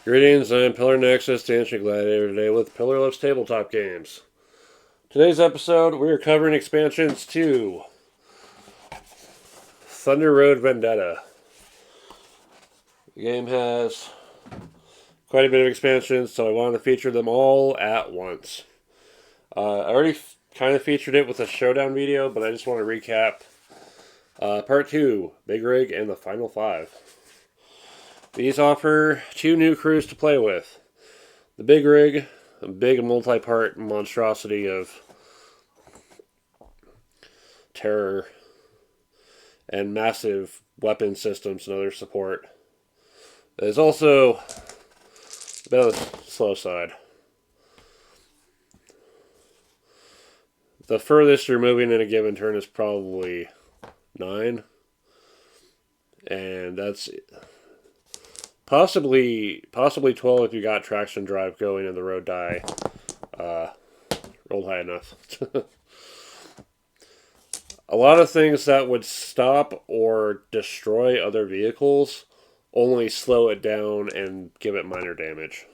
Greetings, I'm Pillar Nexus, the Ancient Gladiator, today with Pillar Loves Tabletop Games. Today's episode, we are covering expansions to Thunder Road Vendetta. The game has quite a bit of expansions, so I wanted to feature them all at once. I already kind of featured it with a showdown video, but I just want to recap Part 2, Big Rig, and the Final 5. These offer 2 new crews to play with. The Big Rig, a big multi-part monstrosity of terror and massive weapon systems and other support. There's also a bit on the slow side. The furthest you're moving in a given turn is probably 9. And that's possibly 12 if you got traction drive going and the road die rolled high enough. A lot of things that would stop or destroy other vehicles only slow it down and give it minor damage.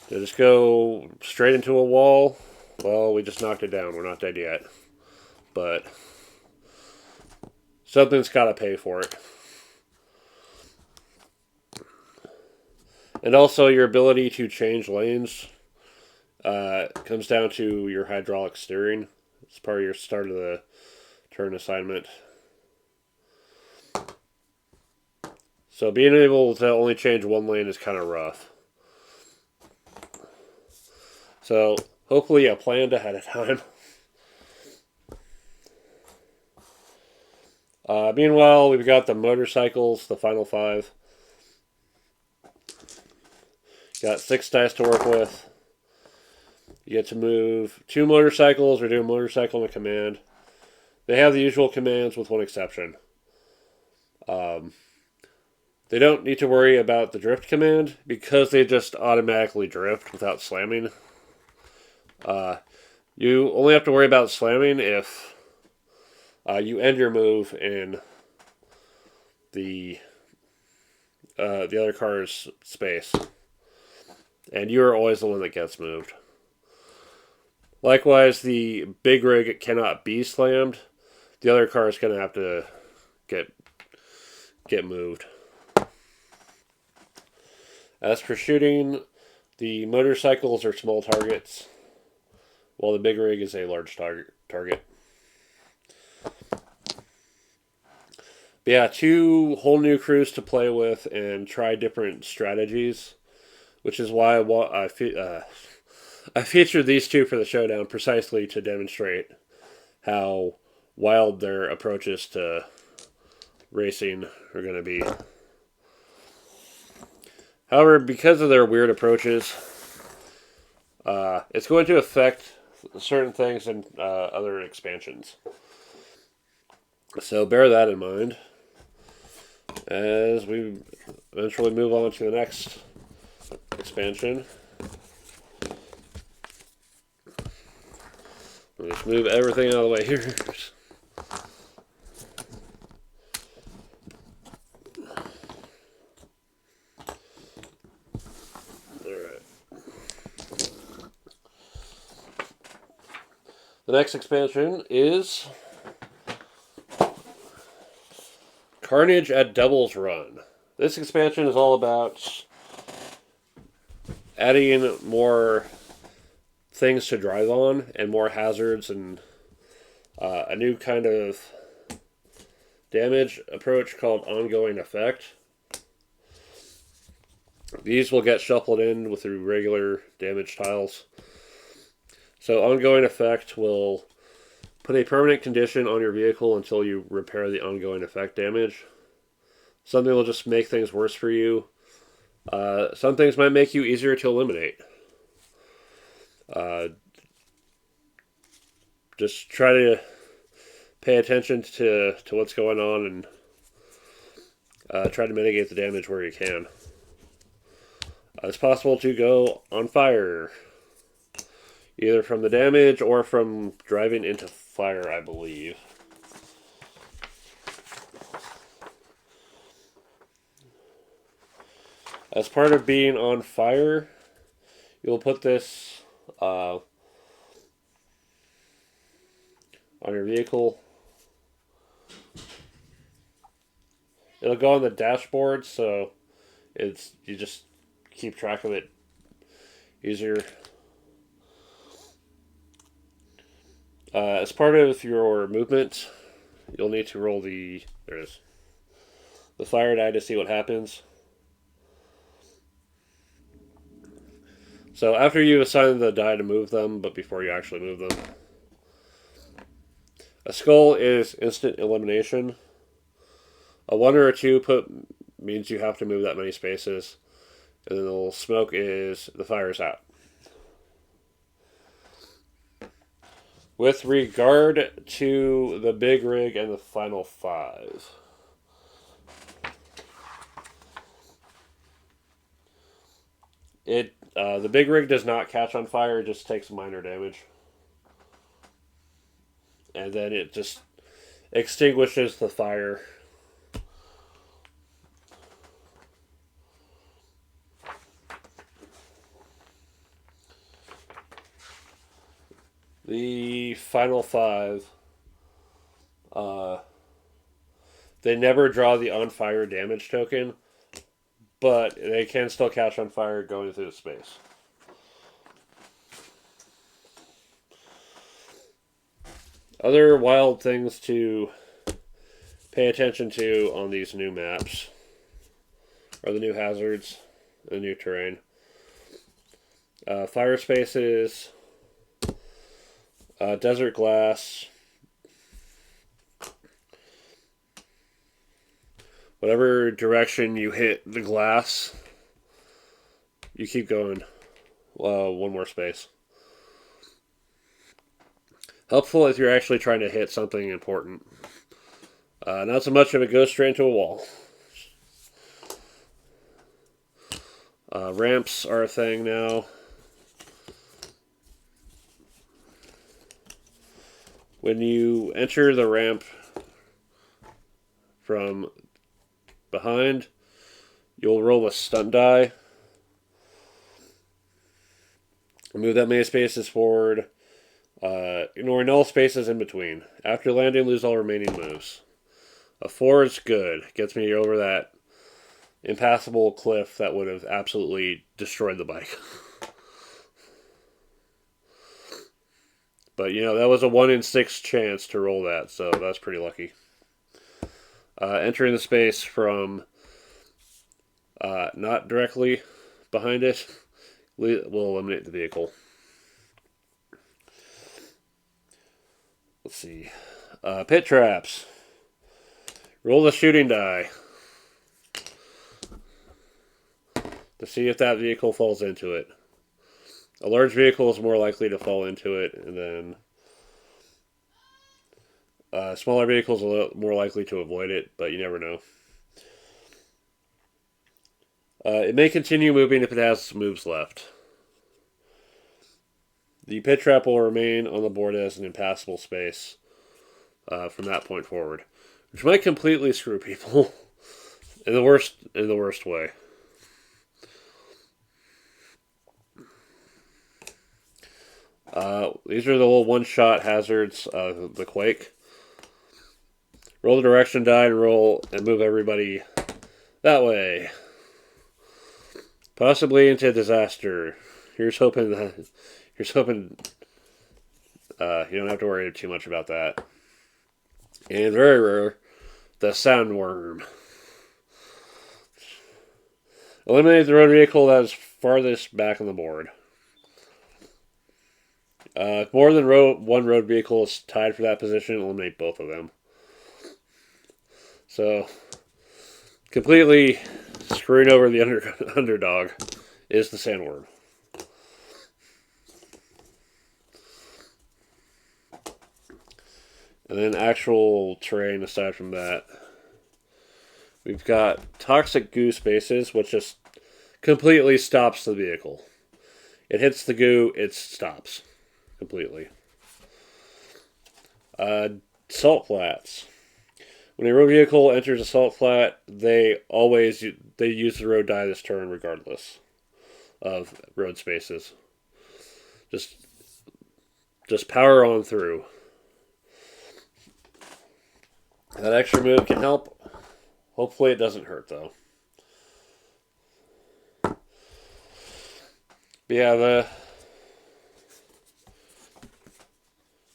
To just go straight into a wall, well, we just knocked it down. We're not dead yet. But something's got to pay for it. And also your ability to change lanes comes down to your hydraulic steering. It's part of your start of the turn assignment. So being able to only change one lane is kind of rough. So hopefully you planned ahead of time. Meanwhile, we've got the motorcycles, the final 5. Got 6 dice to work with. You get to move 2 motorcycles or do a motorcycle and a command. They have the usual commands with one exception. They don't need to worry about the drift command because they just automatically drift without slamming. You only have to worry about slamming if you end your move in the other car's space. And you're always the one that gets moved. Likewise, the Big Rig cannot be slammed. The other car is going to have to get moved. As for shooting, the motorcycles are small targets, while the Big Rig is a large target. But yeah, 2 whole new crews to play with and try different strategies, which is why I featured these 2 for the showdown precisely to demonstrate how wild their approaches to racing are going to be. However, because of their weird approaches, it's going to affect certain things in other expansions. So bear that in mind as we eventually move on to the next expansion. Let's move everything out of the way here. Alright. The next expansion is Carnage at Devil's Run. This expansion is all about adding more things to drive on and more hazards and a new kind of damage approach called ongoing effect. These will get shuffled in with the regular damage tiles. So ongoing effect will put a permanent condition on your vehicle until you repair the ongoing effect damage. Something will just make things worse for you. Some things might make you easier to eliminate. Just try to pay attention to what's going on and try to mitigate the damage where you can. It's possible to go on fire, either from the damage or from driving into fire, I believe. As part of being on fire, you'll put this on your vehicle. It'll go on the dashboard, so you just keep track of it easier. As part of your movement, you'll need to roll the fire die to see what happens. So after you assign the die to move them, but before you actually move them, a skull is instant elimination. A 1 or a 2 put means you have to move that many spaces, and then the little smoke is the fire's out. With regard to the big rig and the final 5, the big rig does not catch on fire; it just takes minor damage, and then it just extinguishes the fire. The final 5, they never draw the on fire damage token, but they can still catch on fire going through the space. Other wild things to pay attention to on these new maps are the new hazards, the new terrain. Fire spaces, desert glass, whatever direction you hit the glass, you keep going. One more space. Helpful if you're actually trying to hit something important. Not so much if it goes straight into a wall. Ramps are a thing now. When you enter the ramp from behind, you'll roll a stunt die. Move that many spaces forward. Ignoring all spaces in between. After landing, lose all remaining moves. A 4 is good. Gets me over that impassable cliff that would have absolutely destroyed the bike. But, that was a 1 in 6 chance to roll that, so that's pretty lucky. Entering the space from not directly behind it will eliminate the vehicle. Let's see. Pit traps. Roll the shooting die to see if that vehicle falls into it. A large vehicle is more likely to fall into it, and then smaller vehicles are more likely to avoid it, but you never know. It may continue moving if it has moves left. The pit trap will remain on the board as an impassable space from that point forward, which might completely screw people in the worst way. These are the little one-shot hazards of the quake. Roll the direction die and move everybody that way. Possibly into disaster. Here's hoping you don't have to worry too much about that. And very rare, the sandworm. Eliminate the road vehicle that is farthest back on the board. More than one road vehicle is tied for that position, eliminate both of them. So, completely screwing over the underdog is the sandworm. And then actual terrain aside from that. We've got toxic goo spaces, which just completely stops the vehicle. It hits the goo, it stops completely. Salt flats. When a road vehicle enters assault flat, they use the road die this turn regardless of road spaces. Just power on through. That extra move can help. Hopefully it doesn't hurt though. But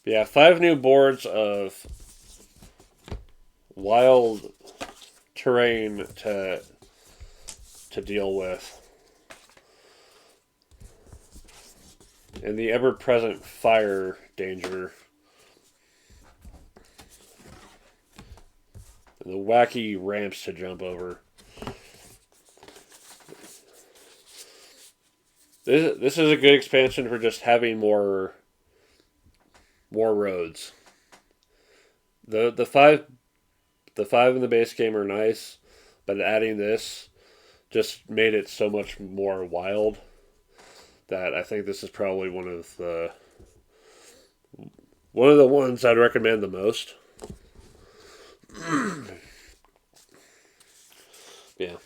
yeah, 5 new boards of wild terrain to deal with. And the ever-present fire danger. And the wacky ramps to jump over. This is a good expansion for just having more roads. The five in the base game are nice, but adding this just made it so much more wild that I think this is probably one of the ones I'd recommend the most. Yeah.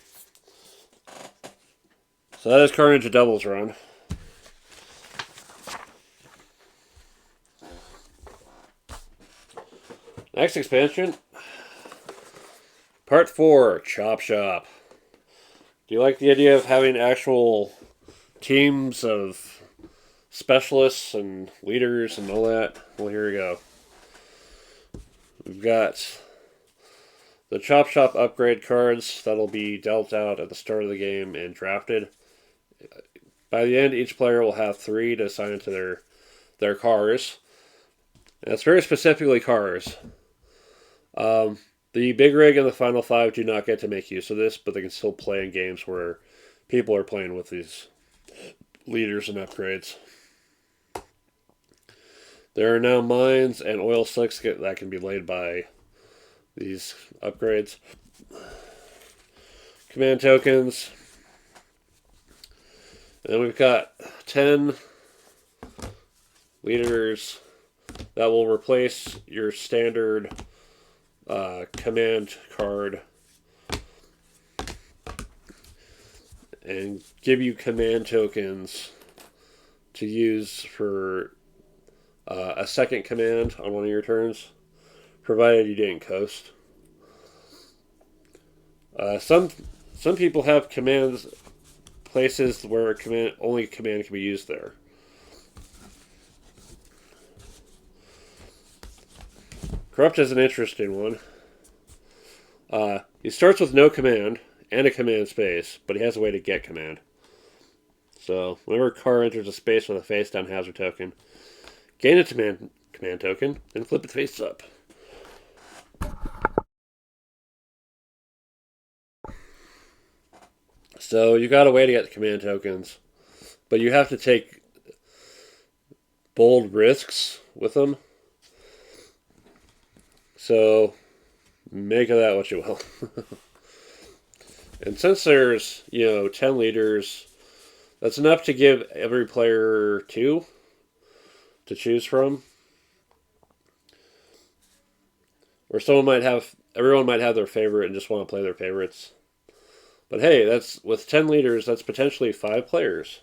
So that is Carnage, a doubles run. Next expansion, Part 4, Choppe Shoppe. Do you like the idea of having actual teams of specialists and leaders and all that? Well, here we go. We've got the Choppe Shoppe upgrade cards that'll be dealt out at the start of the game and drafted. By the end, each player will have 3 to assign to their cars. And it's very specifically cars. The Big Rig and the Final 5 do not get to make use of this, but they can still play in games where people are playing with these leaders and upgrades. There are now mines and oil slicks that can be laid by these upgrades. Command tokens. And we've got 10 leaders that will replace your standard command card and give you command tokens to use for a second command on one of your turns, provided you didn't coast. Some people have commands places where only command can be used there. Corrupt is an interesting one. He starts with no command and a command space, but he has a way to get command. So whenever a car enters a space with a face down hazard token, gain a command token, and flip it face up. So you got a way to get command tokens, but you have to take bold risks with them. So make of that what you will. And since there's, 10 leaders, that's enough to give every player 2 to choose from. Or everyone might have their favorite and just want to play their favorites. But hey, with 10 leaders, that's potentially 5 players.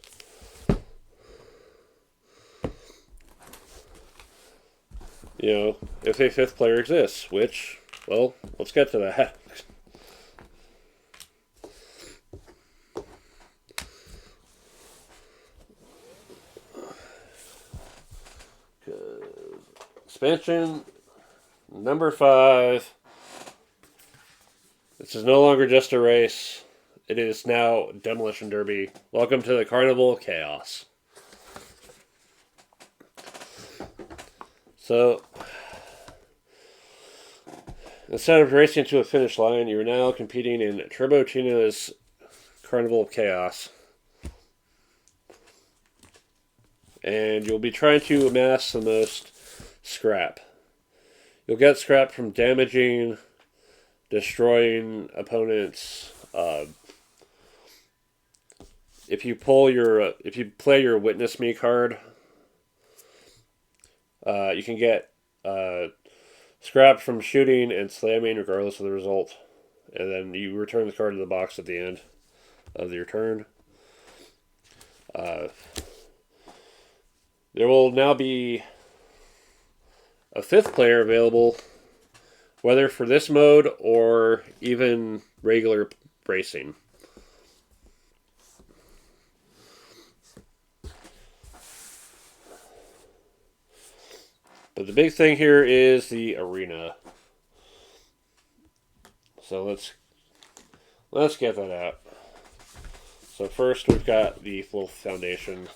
If a 5th player exists, which, well, let's get to that. Expansion number 5. This is no longer just a race. It is now Demolition Derby. Welcome to the Carnival of Chaos. So, instead of racing to a finish line, you are now competing in Turbo Tina's Carnival of Chaos. And you'll be trying to amass the most scrap. You'll get scrap from damaging, destroying opponents. If you play your Witness Me card, you can get scrap from shooting and slamming regardless of the result. And then you return the card to the box at the end of your turn. There will now be a 5th player available, whether for this mode or even regular racing. But the big thing here is the arena. So let's get that out. So first we've got the full foundation.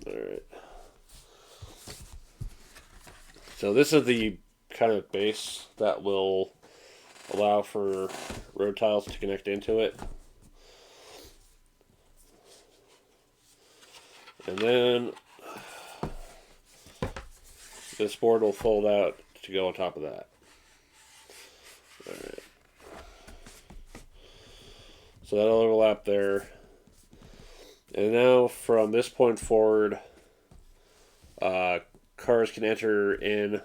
Alright. So this is the kind of base that will allow for road tiles to connect into it. And then this board will fold out to go on top of that. Alright. So that'll overlap there. And now from this point forward, cars can enter in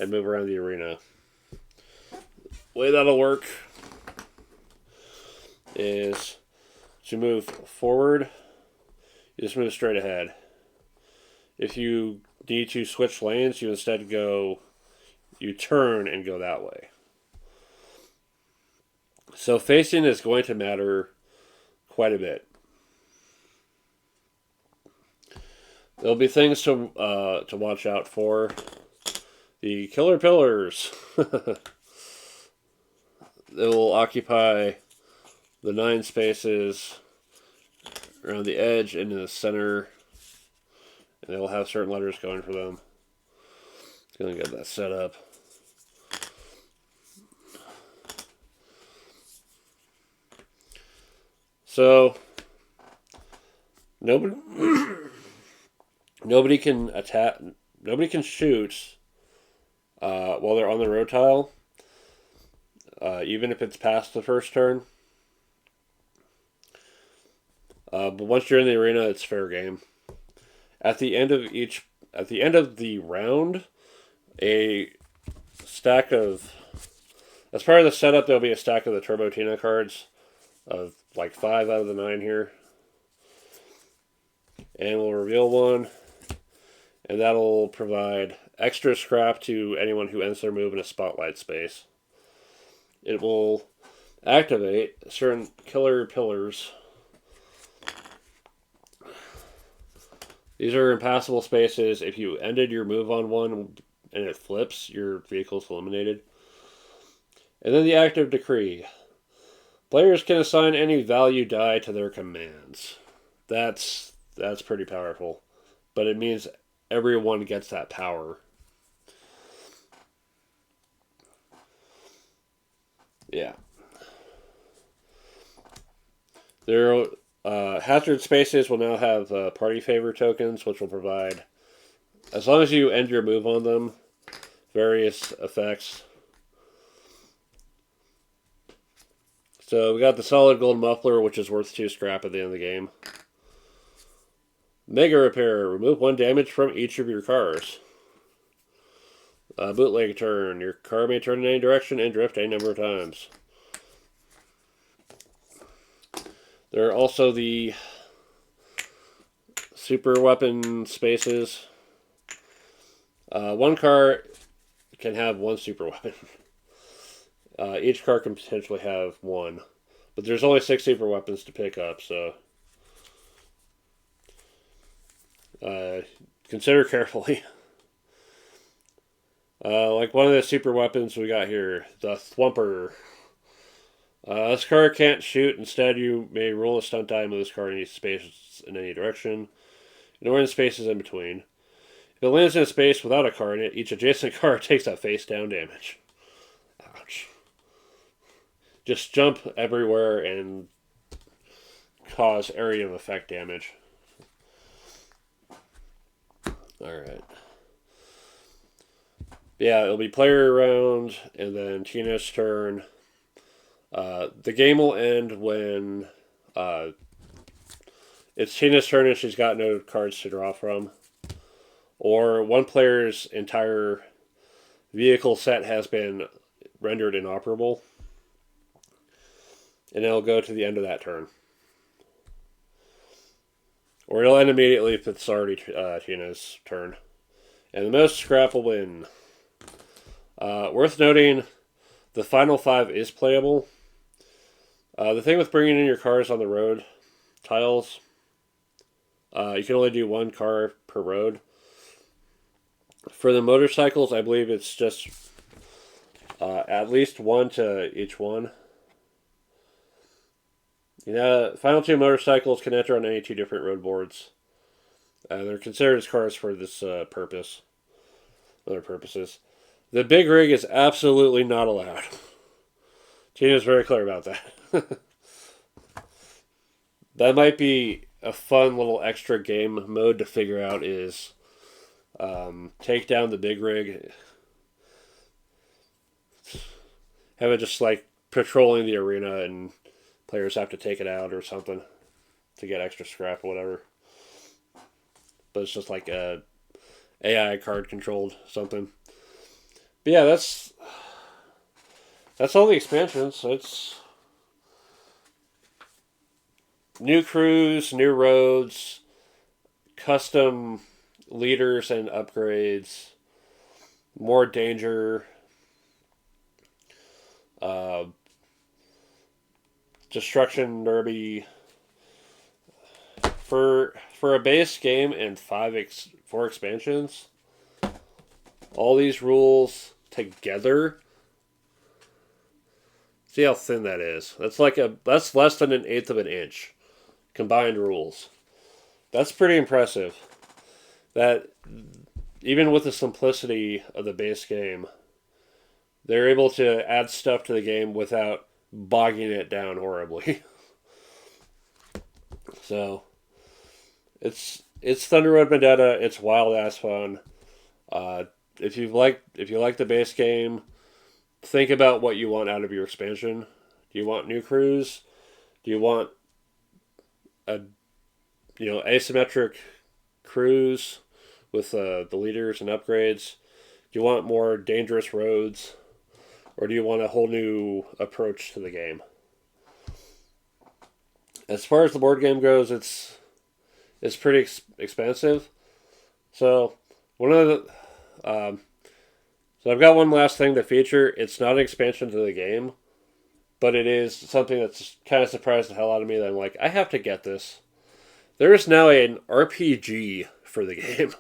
and move around the arena. The way that'll work is to move forward, you just move straight ahead. If you need to switch lanes, you instead you turn and go that way. So facing is going to matter quite a bit. There'll be things to watch out for. The killer pillars. They will occupy the 9 spaces around the edge and in the center. And they will have certain letters going for them. Gonna get that set up. So nobody can attack. Nobody can shoot while they're on the road tile, even if it's past the first turn. But once you're in the arena, it's fair game. At the end of the round, as part of the setup, there'll be a stack of the Turbo Tina cards, of like 5 out of the 9 here. And we'll reveal one, and that'll provide extra scrap to anyone who ends their move in a spotlight space. It will activate certain killer pillars. These are impassable spaces. If you ended your move on one and it flips, your vehicle's eliminated. And then the active decree. Players can assign any value die to their commands. That's pretty powerful. But it means everyone gets that power. Yeah. There hazard spaces will now have party favor tokens, which will provide, as long as you end your move on them, various effects. So we got the solid gold muffler, which is worth 2 scrap at the end of the game. Mega repair. Remove 1 damage from each of your cars. Bootleg turn. Your car may turn in any direction and drift any number of times. There are also the super weapon spaces. One car can have 1 super weapon. Each car can potentially have 1. But there's only 6 super weapons to pick up, so consider carefully. Like one of the super weapons we got here, the Thwumper. This car can't shoot. Instead, you may roll a stunt die and move this car in any space in any direction, nor in spaces in between. If it lands in a space without a car in it, each adjacent car takes that face down damage. Ouch. Just jump everywhere and cause area of effect damage. Alright. Yeah, it'll be player round, and then Tina's turn. The game will end when it's Tina's turn and she's got no cards to draw from. or one player's entire vehicle set has been rendered inoperable, and it'll go to the end of that turn. Or it'll end immediately if it's already Tina's turn. And the most scrap will win. Worth noting, the final 5 is playable. The thing with bringing in your cars on the road tiles, you can only do 1 car per road. For the motorcycles, I believe it's just at least 1 to each one. Final 2 motorcycles can enter on any 2 different road boards. They're considered as cars for this purpose. Other purposes. The big rig is absolutely not allowed. Tina's very clear about that. That might be a fun little extra game mode to figure out is take down the big rig. Have it just like patrolling the arena and players have to take it out or something to get extra scrap or whatever. But it's just like a AI card controlled something. But yeah, that's all the expansions. It's new crews, new roads, custom leaders and upgrades, more danger, destruction derby. For a base game and 4 expansions, all these rules together. See how thin that is. That's less than 1/8 of an inch combined rules. That's pretty impressive. That even with the simplicity of the base game, they're able to add stuff to the game without bogging it down horribly. So it's Thunder Road Vendetta. It's wild ass fun. If you like the base game, think about what you want out of your expansion. Do you want new crews? Do you want asymmetric crews with the leaders and upgrades? Do you want more dangerous roads, or do you want a whole new approach to the game? As far as the board game goes, it's pretty expensive. So so I've got one last thing to feature. It's not an expansion to the game, but it is something that's kind of surprised the hell out of me that I'm like, I have to get this. There is now an RPG for the game.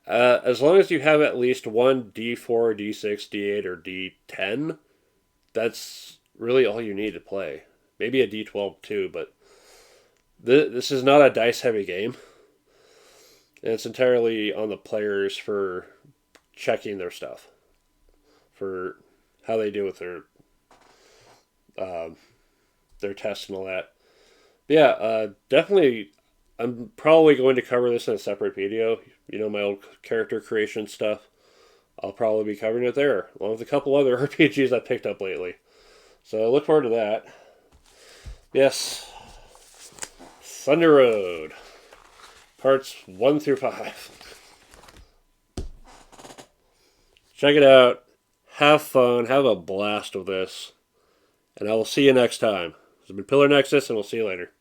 As long as you have at least one D4, D6, D8, or D10, that's really all you need to play. Maybe a D12 too, but this is not a dice-heavy game. And it's entirely on the players for checking their stuff, for how they do with their tests and all that. But yeah, definitely, I'm probably going to cover this in a separate video. My old character creation stuff. I'll probably be covering it there, along with a couple other RPGs I picked up lately. So I look forward to that. Yes, Thunder Road, parts 1 through 5. Check it out. Have fun. Have a blast with this. And I will see you next time. This has been Pillar Nexus, and we'll see you later.